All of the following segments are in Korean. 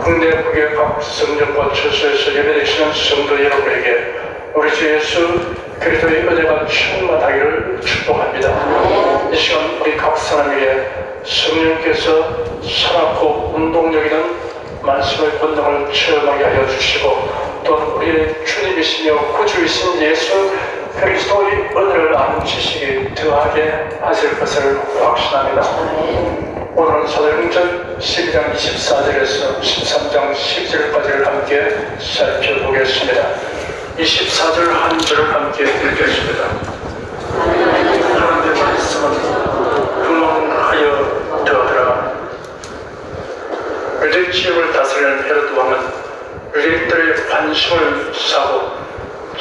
국내 국외 각 성전과 처소에서 예배드리시는 성도 여러분에게 우리 주 예수 그리스도의 은혜가 충만하기를 축복합니다. 이 시간 우리 각 사람에게 성령께서 살았고 운동력 있는 말씀의 권능을 체험하게 하여 주시고 또한 우리의 주님이시며 구주이신 예수 그리스도의 은혜를 아는 지식이 더하게 하실 것을 확신합니다. 오늘은 사도행전 12장 24절에서 13장 12절까지를 함께 살펴보겠습니다. 24절 한 절을 함께 읽겠습니다. 하나님의 말씀은 흥왕하여 되었더라. 유대 지역을 다스리는 헤롯 왕은 유대인들의 관심을 사고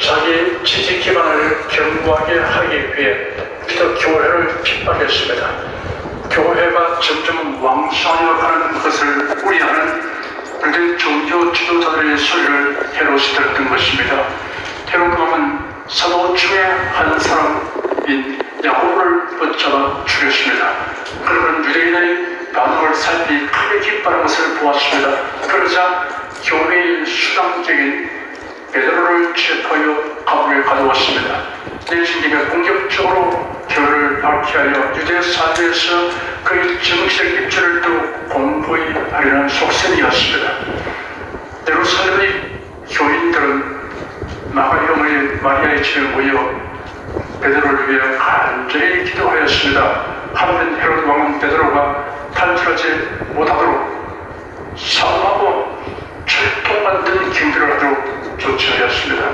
자기 지지 기반을 견고하게 하기 위해 기독 교회를 핍박했습니다. 교회가 점점 왕성하여 가는 것을 우려하는 유대 종교 지도자들의 소리를 헤롯이 들었던 것입니다. 헤롯 왕은 사도 중에 한 사람인 야고보를 붙잡아 죽였습니다. 그러면 유대인의 반응을 살피 크게 기뻐하는 것을 보았습니다. 그러자 교회의 수장적인 베드로를 체포하여 감옥에 가두었습니다. 내신 김에 공격적으로 교회를 박해하여 유대 사회에서 그의 정치적 입지를 또 공고히 하려는 속셈이었습니다. 예루살렘의 교인들은 마가의 어머니 마리아의 집에 모여 베드로를 위해 간절히 기도하였습니다. 한편 헤롯 왕은 베드로가 탈출하지 못하도록 사망하고 철통만 든 경비를 하도록 조치하였습니다.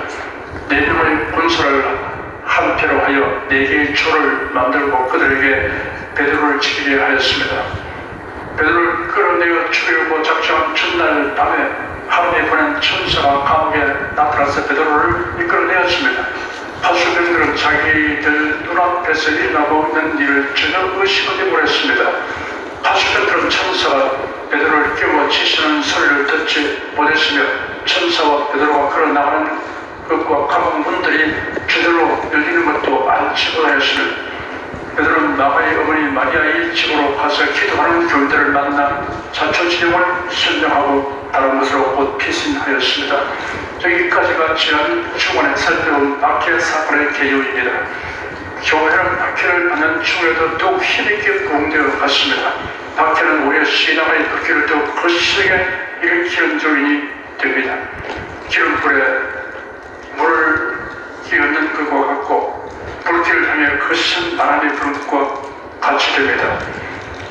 4명의 군사를 한패로 하여 4개의 조를 만들고 그들에게 베드로를 지키게 하였습니다. 베드로를 끌어내어 죽이려고 작정한 첫날 밤에 하늘에 보낸 천사가 감옥에 나타나서 베드로를 이끌어내었습니다. 파수병들은 자기들 눈앞에서 일어나고 있는 일을 전혀 의식하지 못했습니다. 파수병들은 천사가 베드로를 깨워 치시는 소리를 듣지 못했으며 천사와 베드로가 걸어나가는 것과 감옥 문들이 제대로 열리는 것도 알지 못하였으며 베드로는 마가의 어머니 마리아의 집으로 가서 기도하는 교인들을 만나 자초지종을 설명하고 다른 것으로 곧 피신하였습니다. 여기까지가 지난 주간에 살펴본 박해 사건의 개요입니다. 교회는 박해를 받는 중에도 더욱 힘있게 부흥되어 갔습니다. 박해는 오히려 신앙의 불길을 더욱 거시하게 일으키는 요인이 됩니다. 기름불에 물을 끼얹는 것과 같고 불길을 향해 거신 바람이 부는 것과 같이 됩니다.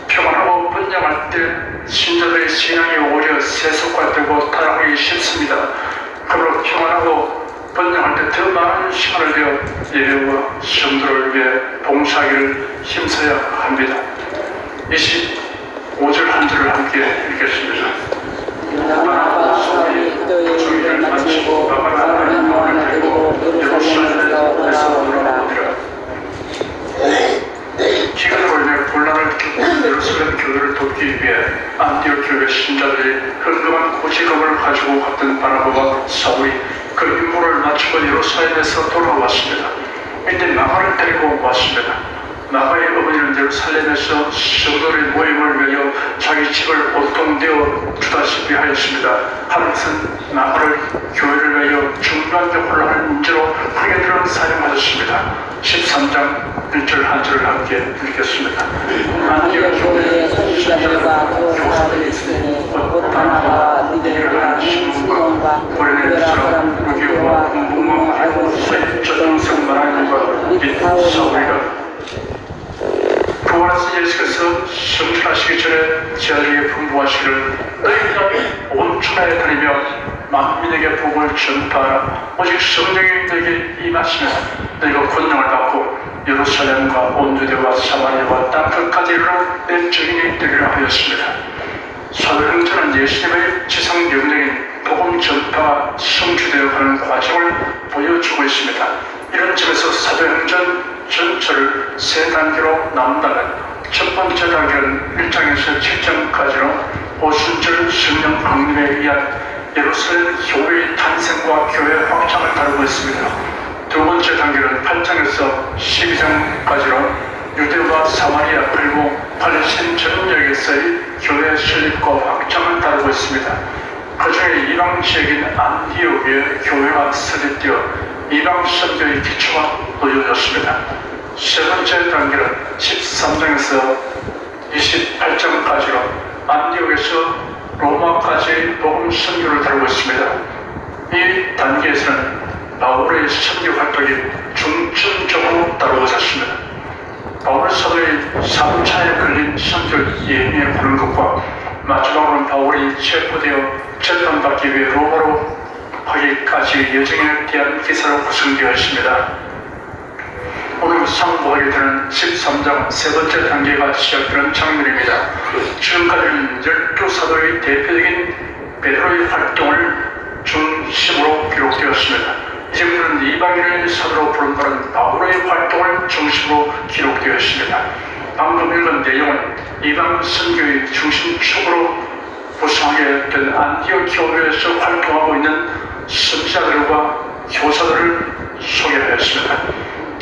평안하고 번영할 때 신자들의 신앙이 오히려 세속화되고 타락하기 쉽습니다. 그러므로 평안하고 번영할 때 더 많은 시간을 되어 예배와 성도를 위해 봉사하기를 힘써야 합니다. 25절 한 절을 함께 읽겠습니다. 기도의 일을 마치고 마음을 평안을 드리고 예루살렘에서 돌아오니라. 기근을 올려 곤란을 겪고 예루살렘 교회를 돕기 위해 안디옥 교회 신자들이 흥금한 고지금을 가지고 갔던 바나바와 사울이 그 임무를 마치고 예루살렘에서 돌아왔습니다. 이때 마가를 데리고 왔습니다. 마가의 어머니는 예루살렘에서 성도의 모임을 위하여 자기 집을 보통되어 주다시피 하였습니다. 하나님은 마가를 교회를 위하여 중간적으로 하는 문제로 크게 사용하셨습니다. 13장 1절 한 절을 함께 읽겠습니다. 안디옥 교회의 선지자들과 교사들이 있으니 곧 바나바와 느게와 시몬과 구베라 사람 루기오와 공공과 알고 저등성 말하는 것 사울이라. 부활하신 예수께서 승천하시기 전에 제자들에게 분부하시기를 너희는 온 천하에 다니며 만민에게 복을 전파하라. 오직 성령이 너에게 임하시면 너희가 권능을 받고 예루살렘과 온 유대와 사마리아와 땅 끝까지 이르러 내 증인이 되리라 하였습니다. 사도행전은 예수님의 지상 명령인 복음 전파가 성취되어 가는 과정을 보여주고 있습니다. 이런 점에서 사도행전 전체를 세 단계로 나눈다면 첫 번째 단계는 1장에서 7장까지로 오순절 성령 강림에 의한 예루살렘 교회의 탄생과 교회 확장을 다루고 있습니다. 두 번째 단계는 8장에서 12장까지로 유대와 사마리아 그리고 팔레스타인 전역에서의 교회 설립과 확장을 다루고 있습니다. 그중에 이방 지역인 안디옥에 교회가 설립되어 이방 선교의 기초가 놓여졌습니다. 세 번째 단계는 13장에서 28장까지로 안디옥에서 로마까지 복음 선교를 다루고 있습니다. 이 단계에서는 바울의 선교 활동이 중점적으로 다루어졌습니다. 바울 사도의 3차에 걸린 선교 예미에 보는 것과 마지막으로는 바울이 체포되어 재판받기 위해 로마로 가기까지 여정에 대한 기사로 구성되어 있습니다. 오늘 상고하게 되는 13장 세 번째 단계가 시작되는 장면입니다. 지금까지는 12사도의 대표적인 베드로의 활동을 중심으로 기록되었습니다. 이제부터는 이방인의 사도로 부름받은 바울의 활동을 중심으로 기록되어 있습니다. 방금 읽은 내용은 이방 선교의 중심축으로 구성하게 된 안디옥 교회에서 활동하고 있는 선지자들과 교사들을 소개하였습니다.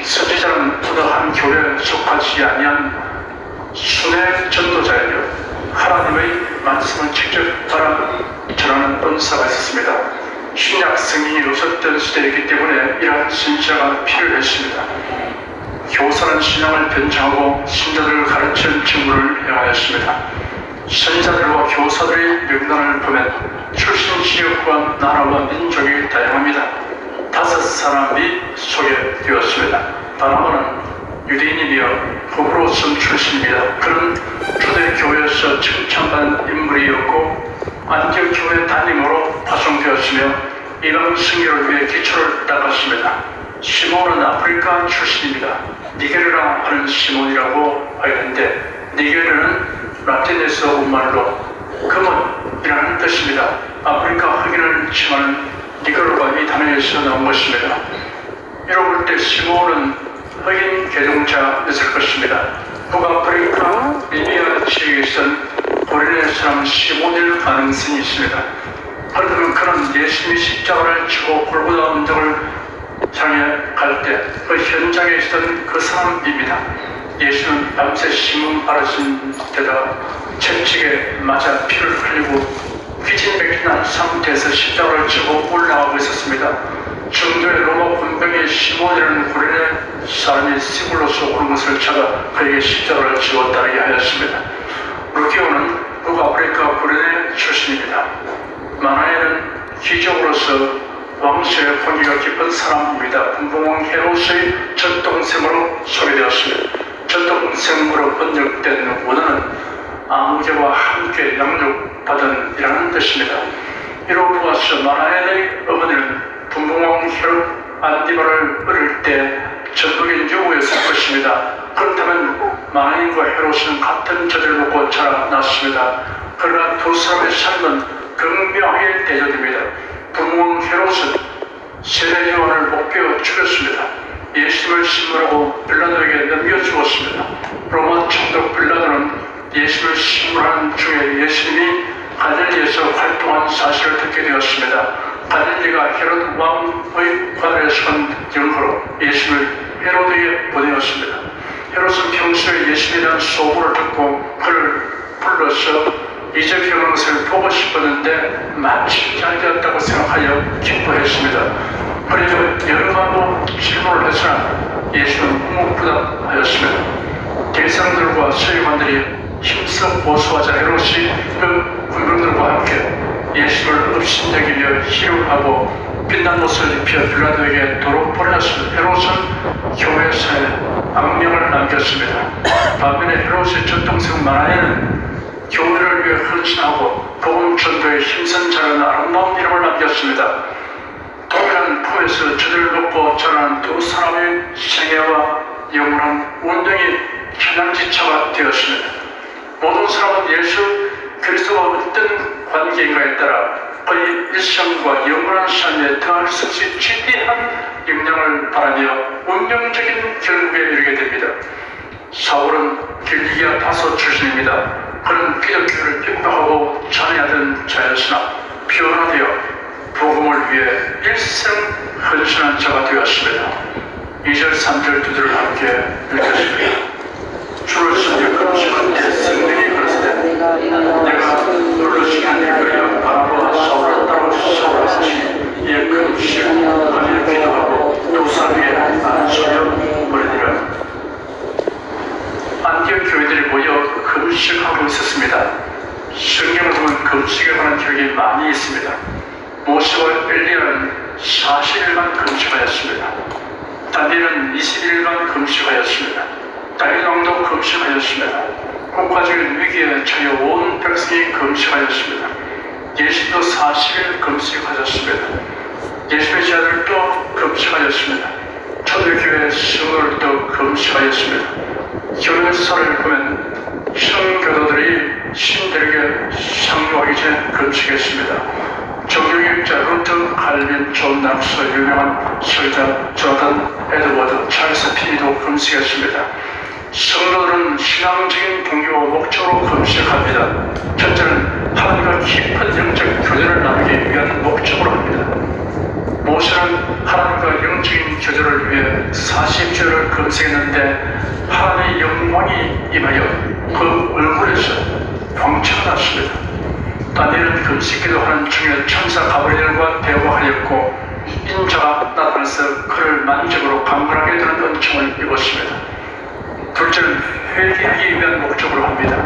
선지자는 어느 한 교회에 속하지 아니한 순회 전도자이며 하나님의 말씀을 직접 따라 전하는 은사가 있었습니다. 신약 성경이 없었던 시대이기 때문에 이러한 선지자가 필요했습니다. 교사는 신앙을 변증하고 신자들을 가르치는 직무를 행하였습니다. 선지자들과 교사들의 명단을 보면 출신 지역과 나라와 민족이 다양합니다. 5사람이 소개되었습니다. 바나바는 유대인이며 호브로섬 출신입니다. 그는 초대교회에서 칭찬받은 인물이었고 안디옥 교회 담임으로 파송되었으며 이방 선교를 위해 기초를 닦았습니다. 시몬은 아프리카 출신입니다. 니게르라 하는 시몬이라고 하였는데 니게르는 라틴에서 온 말로 금은이라는 뜻입니다. 아프리카 흑인을 칭하는 니게르가 이 단어에서 나온 것입니다. 이로 볼 때 시몬은 흑인 개종자였을 것입니다. 북아프리카 리비아 지역에 있던 고린의 사람 시몬일 가능성이 있습니다. 그렇다면 그는 예수님이 십자가를 지고 골고다 언덕을 향해 갈 때 그 현장에 있던 그 사람입니다. 예수는 밤새 심은 바라신 데다 채찍에 맞아 피를 흘리고 휘진맥진한 상태에서 십자가를 지고 올라가고 있었습니다. 중도의 로마 군병이 시몬이라는 고린의 사람이 시골로서 오는 것을 찾아 그에게 십자가를 지고 따르게 하였습니다. 루키오는 북아프리카 고린의 출신입니다. 마나에는 귀족으로서 왕실의 권위가 깊은 사람입니다. 분봉왕 헤롯의 젖동생으로 소개되었습니다. 젖동생으로 번역된 원어는 아무개와 함께 양육받은 이라는 뜻입니다. 이로 보아서 마나엘의 어머니는 분봉왕 헤롯 안디바를 얻을 때 전국인 유부였을 것입니다. 그렇다면 마나엘과 헤롯은 같은 젖을 먹고 자라났습니다. 그러나 두 사람의 삶은 극명하게 대조됩니다. 분봉왕 헤롯은 세례 요한을 목베어 죽였습니다. 예수님을 신문하고 빌라도에게 넘겨주었습니다. 로마 총독 빌라도는 예수님을 신문하는 중에 예수님이 갈릴리에서 활동한 사실을 듣게 되었습니다. 갈릴리가 헤롯 왕의 관에 선 영으로 예수님을 헤롯에게 보내었습니다. 헤롯은 평소에 예수님에 대한 소문을 듣고 그를 불러서 이제 병하는 것을 보고 싶었는데 마침 잘 되었다고 생각하여 기뻐했습니다. 그래서 여러 번도 질문을 했으나 예수는 묵묵부답하였습니다. 대상들과 서기관들이 힘써 보수하자 헤롯이 그 군병들과 함께 예수를 업신여기며 희롱하고 빛난 옷을 입혀 빌라도에게 도로 보내었습니다. 헤롯은 교회사에 악명을 남겼습니다. 반면에 헤롯의 젖동생 마나엘은 교회를 위해 헌신하고 복음 전도에 힘쓴 자라는 아름다운 이름을 남겼습니다. 동일한 품에서 젖을 먹고 자라는 두 사람의 생애와 영원한 운명이 현양지차가 되었습니다. 모든 사람은 예수 그리스도와 어떤 관계인가에 따라 그의 일생과 영원한 삶에 더할 수 없이 지대한 영향을 바라며 운명적인 결국에 이르게 됩니다. 사울은 길리기아 다소 출신입니다. 그는 기독교를 핍박하고 찬양하던 자였으나 변화되어 복음을 위해 일생 헌신한 자가 되었습니다. 2절 3절 2절을 함께 읽겠습니다. 주를 선택하시는 성령이 그러시되 내가 불러시는 일거리와 바라보아 사울을 모세와 엘리야는 40일간 금식하였습니다. 다니엘은 21일간 금식하였습니다. 다윗 왕도 금식하였습니다. 국가적인 위기에 처해 온 백성이 금식하였습니다. 예수도 40일 금식하셨습니다. 예수의 제자들도 금식하였습니다. 초대교회 성도들도 금식하였습니다. 교회사를 보면 성교도들이 신들에게 상주하기 전에 금식했습니다. 종교개혁자 루터, 칼빈, 존 낙서, 유명한 설자 조던, 에드워드, 찰스 피니도 금식했습니다. 성도들은 신앙적인 동기와 목적으로 금식합니다. 첫째는 하나님과 깊은 영적 교제를 나누기 위한 목적으로 합니다. 모세는 하나님과 영적인 교제를 위해 40주를 금식했는데 하나님의 영광이 임하여 그 얼굴에서 광채가 났습니다. 다니엘은 금식 기도하는 중에 천사 가브리엘과 대화하였고 인자가 나타나서 그를 만적으로 강건하게 되는 은총을 입었습니다. 둘째는 회개하기 위한 목적으로 합니다.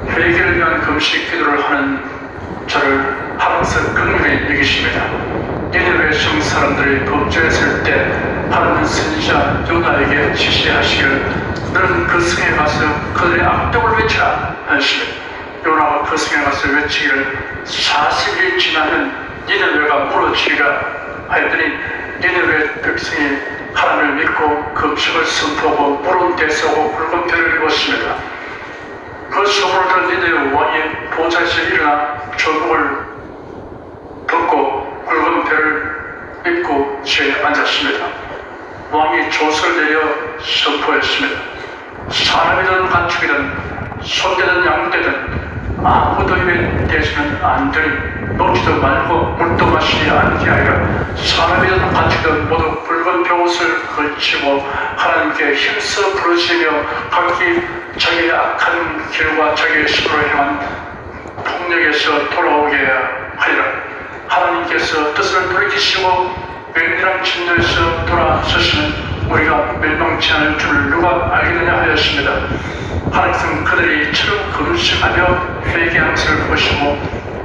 회개를 위한 금식 기도를 하는 저를 하나님께서 긍휼히 여기십니다. 니느웨 성 사람들이 범죄에 있을 때 하나님은 선지자 요나에게 지시하시기를 너는 그 성에 가서 그들의 악독을 외치라 하였습니다. 요나가 그 성에 가서 외치기를 40일이 지나면 니느웨가 무너지리라 하였더니 니느웨 백성이 하나님을 믿고 금식을 선포하고 물은 대서고 붉은 배를 입었습니다. 그 소문을 들은 니느웨 왕이 보좌에서 일어나 조복을 벗고 붉은 배를 입고 지에 앉았습니다. 왕이 조서를 내려 선포했습니다. 사람이든 가축이든 소되든 양되든 아무도 입에 대서는 안 되니 먹지도 말고 물도 마시지 않게 하리라. 사람이든 가축이든 모두 붉은 벼옷을 걸치고 하나님께 힘써 부르시며 각기 자기의 악한 길과 자기의 신으로 향한 폭력에서 돌아오게 하리라. 하나님께서 뜻을 돌이키시고 맹렬한 진노에서 돌아서시면 우리가 멸망치 않을 줄 누가 알겠느냐 하였습니다. 하나님은 그들이 이처럼 금식하며 회개하는 것을 보시고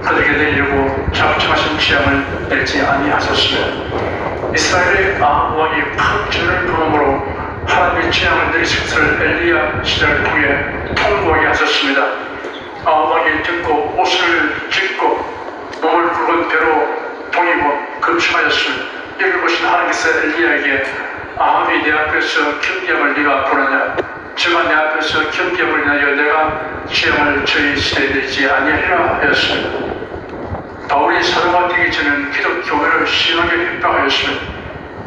그들에게 내리려고 작정하신 재앙을 내지 아니하셨습니다. 이스라엘의 아합 왕이 큰 죄를 범함으로 하나님의 재앙을 내리신 것을 엘리야 시대를 통해 통보하게 하셨습니다. 아합 왕이 듣고 옷을 찢고 몸을 붉은 배로 동이고 금식하였습니다. 이를 보신 하나님께서 엘리야에게 아합이 내 앞에서 겸비함을 네가 보느냐? 제가 내 앞에서 겸비함을 인하여 내가 재앙을 저희 시대에 내지 아니하리라 하였습니다. 바울이 사도가 되기 전에는 기독교회를 심하게 핍박하였습니다.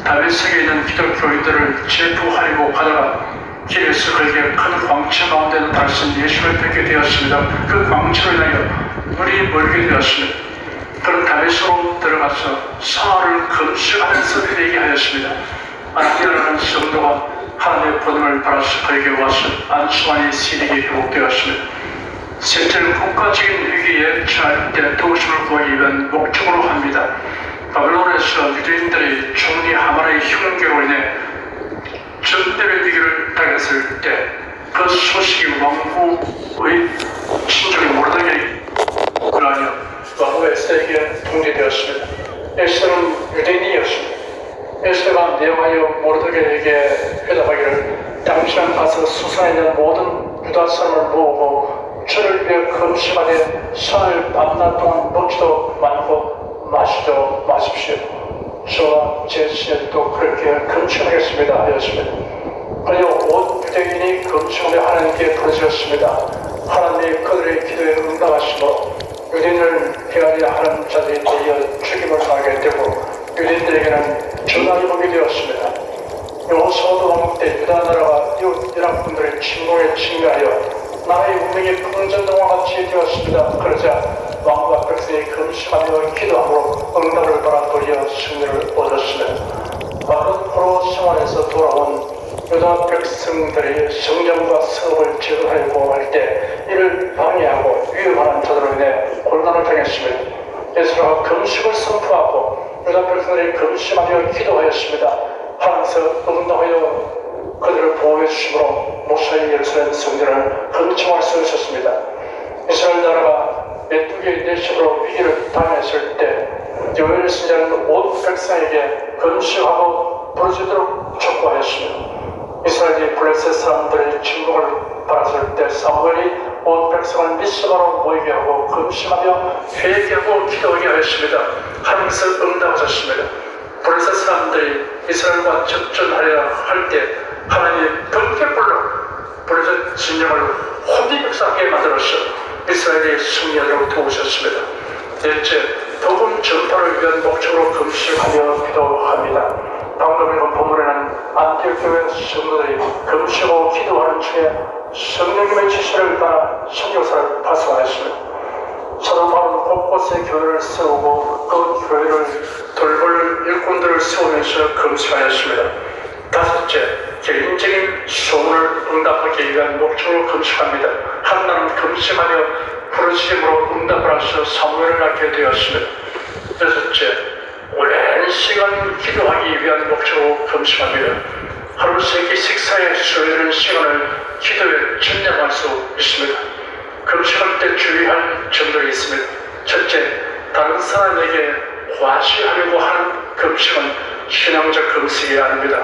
다메섹에 있는 기독교인들을 체포하려고 가다가 길에서 그에게 큰 광채 가운데 나타나신 예수를 뵙게 되었습니다. 그 광채로 인하여 눈이 멀게 되었습니다. 그는 다메섹으로 들어가서 사흘을 금식하면서 회개하였습니다. 안디아라는 성도가 하나님의 보냄을 받아서 그에게 와서 안수만이 신에게 회복되었습니다. 셋째는 국가적인 위기에 처할 때 도우심을 구하기 위한 목적으로 합니다. 바벨론에서 유대인들의 총리 하만의 흉계로 인해 전대의 위기를 당했을 때 그 소식이 왕후의 친족이 모르드게를 하여 왕후 에스더에게 통지되었습니다. 에스더는 유대인이었습니다. 에스더가 내용하여 모르드게에게 회답하기를 당신은 가서 수산에 있는 모든 유다 사람을 모으고 저를 위해 금식하되 사흘 밤낮 동안 먹지도 말고 마시도 마십시오. 저와 제 시대도 그렇게 금식하겠습니다 하였습니다. 그리고 온 유대인이 금식하며 하나님께 부르짖었습니다. 하나님이 그들의 기도에 응답하시고 유대인을 헤아려 하는 자들이 되어 죽임을 당하게 되고 유대인들에게는 전화를 보게 되었습니다. 여호수아도 왕 때 유다 나라가 이웃 이락 분들의 침공에 침략하여 나라의 운명이 풍전등과 같이 되었습니다. 그러자 왕과 백성이 금식하며 기도함으로 응답을 받아 도리어 승리를 얻었습니다. 마른 포로 생활에서 돌아온 유다 백성들이 성령과 성을 제거하려고 할 때 이를 방해하고 위협하는 자들로 인해 곤란을 당했습니다. 에스라가 금식을 선포하고 유다 백성들이 금식하며 기도하였습니다. 하나님께서 응답하여 그들을 보호해 주심으로 모세의 예루살렘 성전을 건축할 수 있었습니다. 이스라엘 나라가 메뚜기의 내식으로 위기를 당했을 때 교회를 신자는 온 백성에게 금식하고 부르짖도록 촉구하였으며 이스라엘이 블레셋 사람들의 침묵을 받았을 때 사무엘이 온 백성을 미스바로 모이게 하고 금식하며 회개하고 기도하게 하였습니다. 하나님께서 응답하셨습니다. 블레셋 사람들이 이스라엘과 접전하려 할 때 하나님이 번개불로 블레셋 진영을 혼비백산하게 만들어서 이스라엘이 승리하도록 도우셨습니다. 넷째, 복음 전파를 위한 목적으로 금식하며 기도합니다. 방금 읽은 본문에는 안티옥 교회 성도들이 금식하고 기도하는 중에 성령님의 지시를 따라 선교사를 파송하였습니다. 사도 바울은 곳곳에 교회를 세우고 그 교회를 돌볼 일꾼들을 세우면서 금식하였습니다. 다섯째, 개인적인 소원을 응답하기 위한 목적으로 금식합니다. 한나는 금식하며 부르짖음으로 응답을 하셔 사무엘을 낳게 되었습니다. 여섯째, 오랜 시간 기도하기 위한 목적으로 금식합니다. 하루 세 끼 식사에 소요되는 시간을 기도에 전념할 수 있습니다. 금식할 때 주의할 점들이 있습니다. 첫째, 다른 사람에게 과시하려고 하는 금식은 신앙적 금식이 아닙니다.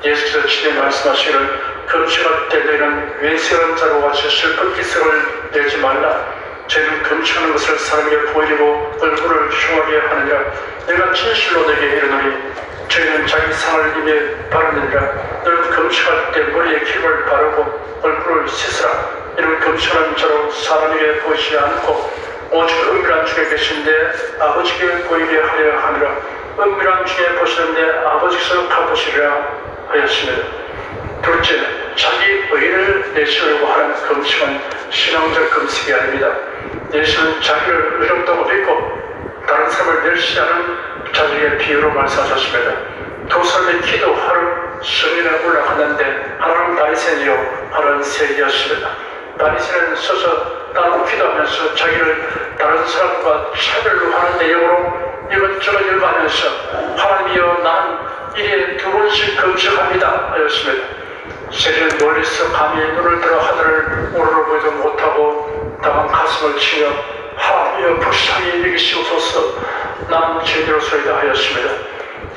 예수께서 친히 말씀하시기를 금식할 때 너희는 외세한 자로 같이 슬픈 기색을 내지 말라. 저희는 금식하는 것을 사람에게 보이고 얼굴을 흉하게 하느냐. 내가 진실로 내게 이르노니 저희는 자기 상을 입에 바르느니라. 너는 금식할 때 머리에 기름을 바르고 얼굴을 씻으라. 이는 금식하는 자로 사람에게 보이지 않고 오직 은밀한 중에 계신데 아버지께 보이게 하려 하느라. 은밀한 중에 보시는데 아버지께서 갚으시리라 하였습니다. 둘째, 자기 의를 내세우려고 하는 금식은 신앙적 금식이 아닙니다. 예수는 자기를 의롭다고 믿고 다른 사람을 멸시하는 자기의 비유로 말씀하셨습니다. 두 사람의 기도하러 성전에 올라갔는데 하나는 다니엘이요 하나는 세리였습니다. 다니엘은 서서 따로 기도하면서 자기를 다른 사람과 차별로 하는 내용으로 이것저것 읽어가면서 하나님이여 나는 일에 2번씩 금식합니다 하였습니다. 세리는 멀리서 감히 눈을 들어 하늘을 오르르보지도 못하고 다만 가슴을 치며 하나님이여 불쌍히 여기시옵소서 나는 죄인으로소이다 하였습니다.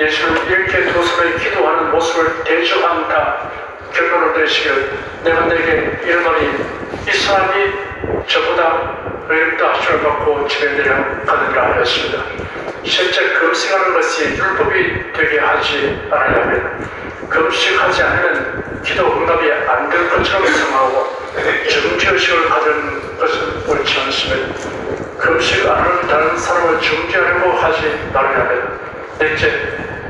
예수는 이렇게 두 사람이 기도하는 모습을 대조한 다 결론을 내시기를 내가 내게 이르노니 이 사람이 저보다 의롭다 하심을 받고 집에 내려가느니라 하였습니다. 실제 금식하는 것이 율법이 되게 하지 않아야 합니다. 금식하지 않으면 기도 응답이 안 될 것처럼 생각하고 정죄의식을 가진 것은 옳지 않습니다. 금식 안 하는 다른 사람을 정죄하려고 하지 말아야 합니다. 넷째,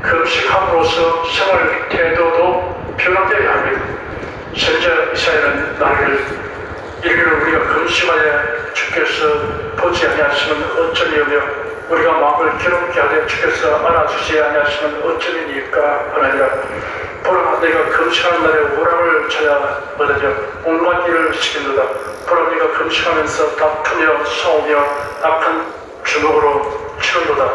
금식함으로써 생활 태도도 변화되어야 합니다. 선지자 이사야는 나를 이르기를 우리가 금식하여 주께서 보지 아니하시면 어쩌리오며 우리가 마음을 괴롭게 하되 주께서 알아주지 아니하시면 어쩌리니까 하느니라. 보라 내가 금식하는 날에 오랑을 쳐야 얻으려 온갖 일을 시킨도다. 보라 내가 금식하면서 다투며 싸우며 악한 주먹으로 치는도다.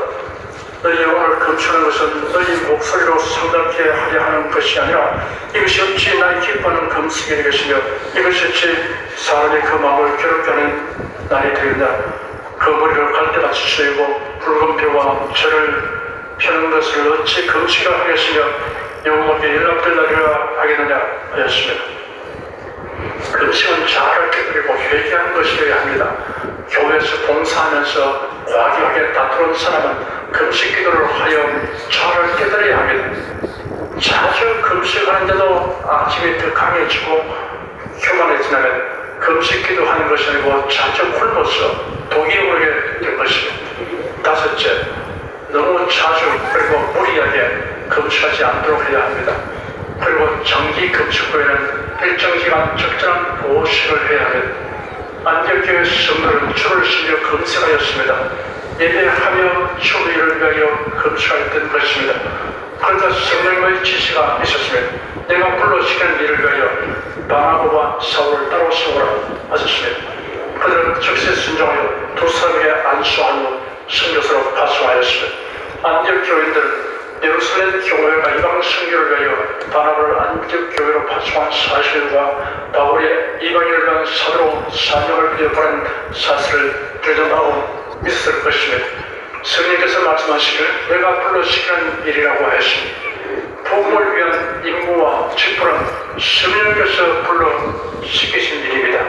너희 영혼을 금식하는 것은 너희 목소리로 상달케 하려 하는 것이 아니라 이것이 어찌 나의 기뻐하는 금식이 되겠으며 이것이 어찌 사람이 그 마음을 괴롭게 하는 날이 되겠냐. 그 머리를 갈대같이 쏘이고 붉은 뼈와 저를 펴는 것을 어찌 금식을 하겠으며 영원하게 연락될 날이라 하겠느냐 하였습니다. 금식은 자아를 깨뜨리고 회개하는 것이어야 합니다. 교회에서 봉사하면서 과격하게 다투는 사람은 금식 기도를 하여 자아를 깨뜨려야 합니다. 자주 금식하는데도 아침이 더 강해지고 교만해지면 금식 기도하는 것이 아니고 자주 굶어서 독이 오르게 될 것입니다. 다섯째, 너무 자주 그리고 무리하게 금식하지 않도록 해야 합니다. 그리고 정기 금식 후에는 일정 기간 적절한 보식을 해야 합니다. 안디옥교회 성도는 주를 신려 금식하였습니다. 예배하며 주의를 위하여 금식하였던 것입니다. 그러자 성령의 지시가 있었습니다. 내가 불러시키는 일을 위하여 바나바와 사울을 따로 세우라 하셨습니다. 그들은 즉시 순종하여 두 사람에게 안수한 후 선교사로 파송하였습니다. 안디옥 교인들은 예루살렘 교회가 이방 선교를 위하여 바나바를 안디옥 교회로 파송한 사실과 바울이 이방인을 위한 사도로 사명을 비워보낸 사실을 들여다보고 있을 것입니다. 성령께서 말씀하시길 내가 불러시키는 일이라고 하시니 복음을 위한 임무와 직분은 성령께서 불러시키신 일입니다.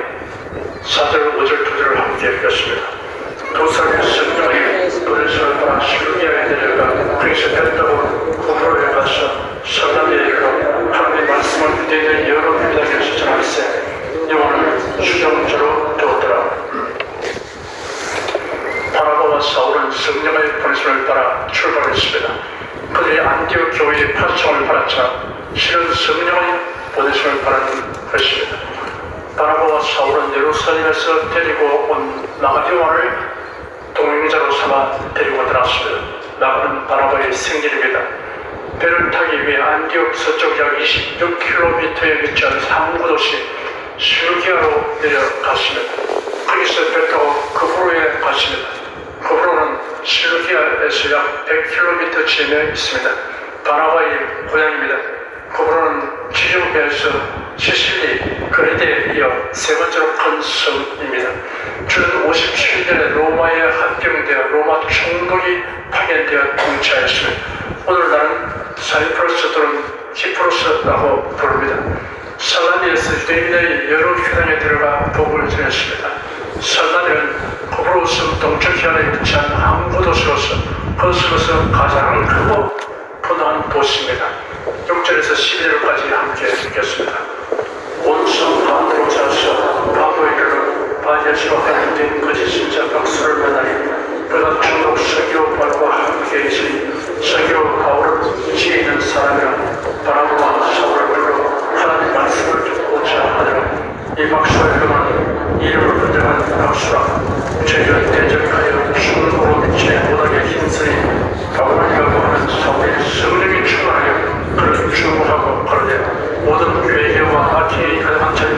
4절, 5절, 2절을 함께 읽겠습니다. 두 사람의 성령이 은혜를 받아 시루기아에 내려가 그리스 뺐다고 구부로에 가서 설람에 이르러 하나님의 말씀을 유대인의 여러 민족에서 전할세 요한을 수정자로 두었더라. 바나바와 사울은 성령의 보내심을 따라 출발했습니다. 그들이 안디옥 교회의 파송을 받았자 실은 성령의 보내심을 받은 것입니다. 바나바와 사울은 예루살렘에서 데리고 온 나가 요한을 동행자로 삼아 데리고 들어왔습니다. 나가는 바나바의 생일입니다. 배를 타기 위해 안디옥 서쪽 약 26km에 위치한 항구도시 시루기아로 내려갔습니다. 거기서 배 타고 그브로에 갔습니다. 그브로는 시루기아에서 약 100km쯤에 있습니다. 바나바의 고향입니다. 그브로는 지중해에서 시실리, 그레데에 이어 세 번째로 큰 성입니다. 주는 57년에 로마에 합병되어 로마 총독이 파견되어 통치하였습니다. 오늘날은 사이프러스 또는 키프로스라고 부릅니다. 살라니에서 유대인의 여러 회당에 들어가 복음을 전했습니다. 살라니는 코브로스 동쪽해안에 위치한 항구도시로서 거스로서 가장 크고 분화한 도시입니다. 6절에서 12절까지 함께 읽겠습니다. 온성 반으로 자서 바보에 이르러 바디아시와 가운데 거짓 신자 박수를 만나니 그가 중국 서기오바와 함께 있으니 서기오 바울은 지혜 있는 사람이라 바나바와 사울을 불러 하나님 말씀을 듣고자 하더라. 이 박수의 이름은 이름을 분정한 박수라. 죄를 대적하여 충으로 미치에 못하게 힘쓰니 바울이라고 하는 사울의 성령이 충만하여 그를 추구하고 그러되 모든 괴계와 악행이 가득한 자리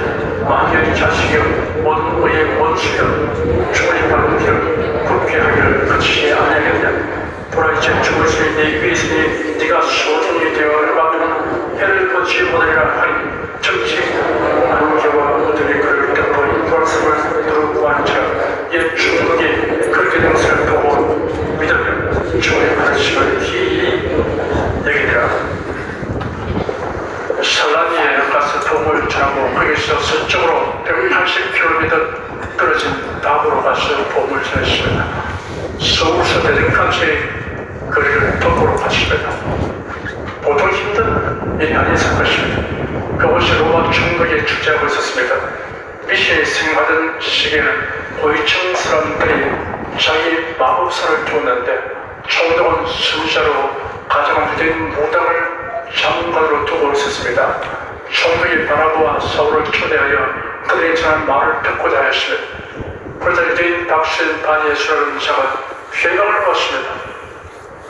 마귀의 자식이여 모든 의의 원수여 죽으리 받은 길 굳게 하기를 그치지 아니하겠냐. 보라 이제 죽으시니 네 위에 있으니 네가 소중이 되어 얼마큼은 해를 보지 못하리라 하니 정치 안개와 어둠이 그를 덮어 인도할성을 두르고 앉아 옛 중국이 그렇게 된 것을 보고 믿으며 주의 가르침을 기이 여기니라. 살라니에 가서 복음을 전하고 거기서 서쪽으로 180km 떨어진 다보로 가서 복음을 전했습니다. 서울서 대전까지 거리를 도보로 갔습니다. 보통 힘든 일이 아니었을 것입니다. 그곳이 로마 총독이 주재하고 있었습니다. 미신이 생활하던 시기에는 고위층 사람들이 자기 마법사를 두었는데 총독은 순자로 가장 유대인 무당을 장관으로 두고 있었습니다. 총독이 바나바와 사울을 초대하여 그들이 전한 말을 듣고자 하였습니다. 그러자 유대인 박수인 바니에스라는 자가 회방을 받습니다.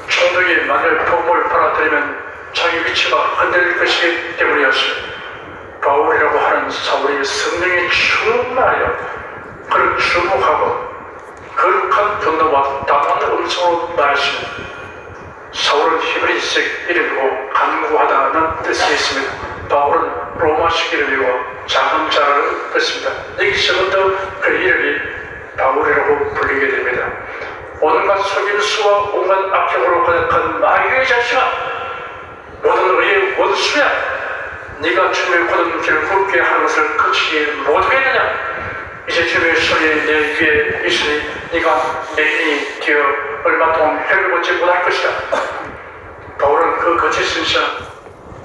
총독이 만일 복음을 받아들이면 자기 위치가 흔들릴 것이기 때문이었습니다. 바울이라고 하는 사울이 성령이 충만하여 그를 주목하고 거룩한 분노와 담한 음성으로 말하십니다. 사울은 히브리식 이름이고 간구하다는 뜻이 있습니다. 바울은 로마식 이름이고 작은 자라는 뜻입니다. 여기서부터 그 이름이 바울이라고 불리게 됩니다. 온갖 속임수와 온갖 악행으로 가득한 마귀의 자식아, 모든 의의 원수야, 네가 주님의 고든 길을 굽게 하는 것을 그치지 못하겠느냐. 이제 주님의 소리에 내 위에 있으니 네가 내 인이 되어 얼마 동안 해를 보지 못할 것이다. 바울은 그 거짓 신사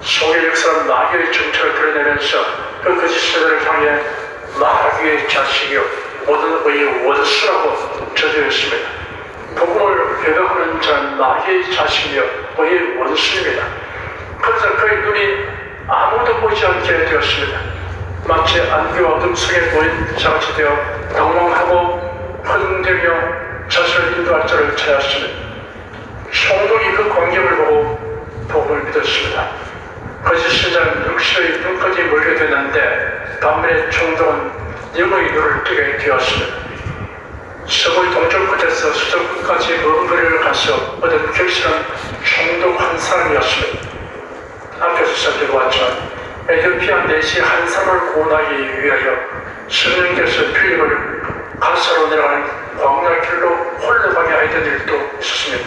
속의 역사한 마귀의 정체를 드러내면서 그 거짓 세대를 향해 마귀의 자식이요 모든 의의 원수라고 저주했습니다. 복음을 회방하는 자는 마귀의 자식이요 의의 원수입니다. 그래서 그의 눈이 아무도 보지 않게 되었습니다. 마치 안개와 어둠 속에 놓인 자같이 되어 당황하고 흔들며 자신을 인도할 자를 찾았습니다. 총독이 그 광경을 보고 복음을 믿었습니다. 거짓 신자는 육신의 눈까지 멀게 되는데 반면에 총독은 영의 눈을 뜨게 되었습니다. 서울 동쪽 끝에서 수도 끝까지 먼 거리를 가서 얻은 결실은 총독 한 사람이었습니다. 앞에서 살펴보았지만 에티오피아 내시 한 사람을 구원하기 위하여 성령께서 필립을 가사로 내려가는 광야길로 홀로 가게 하였던 일도 스승의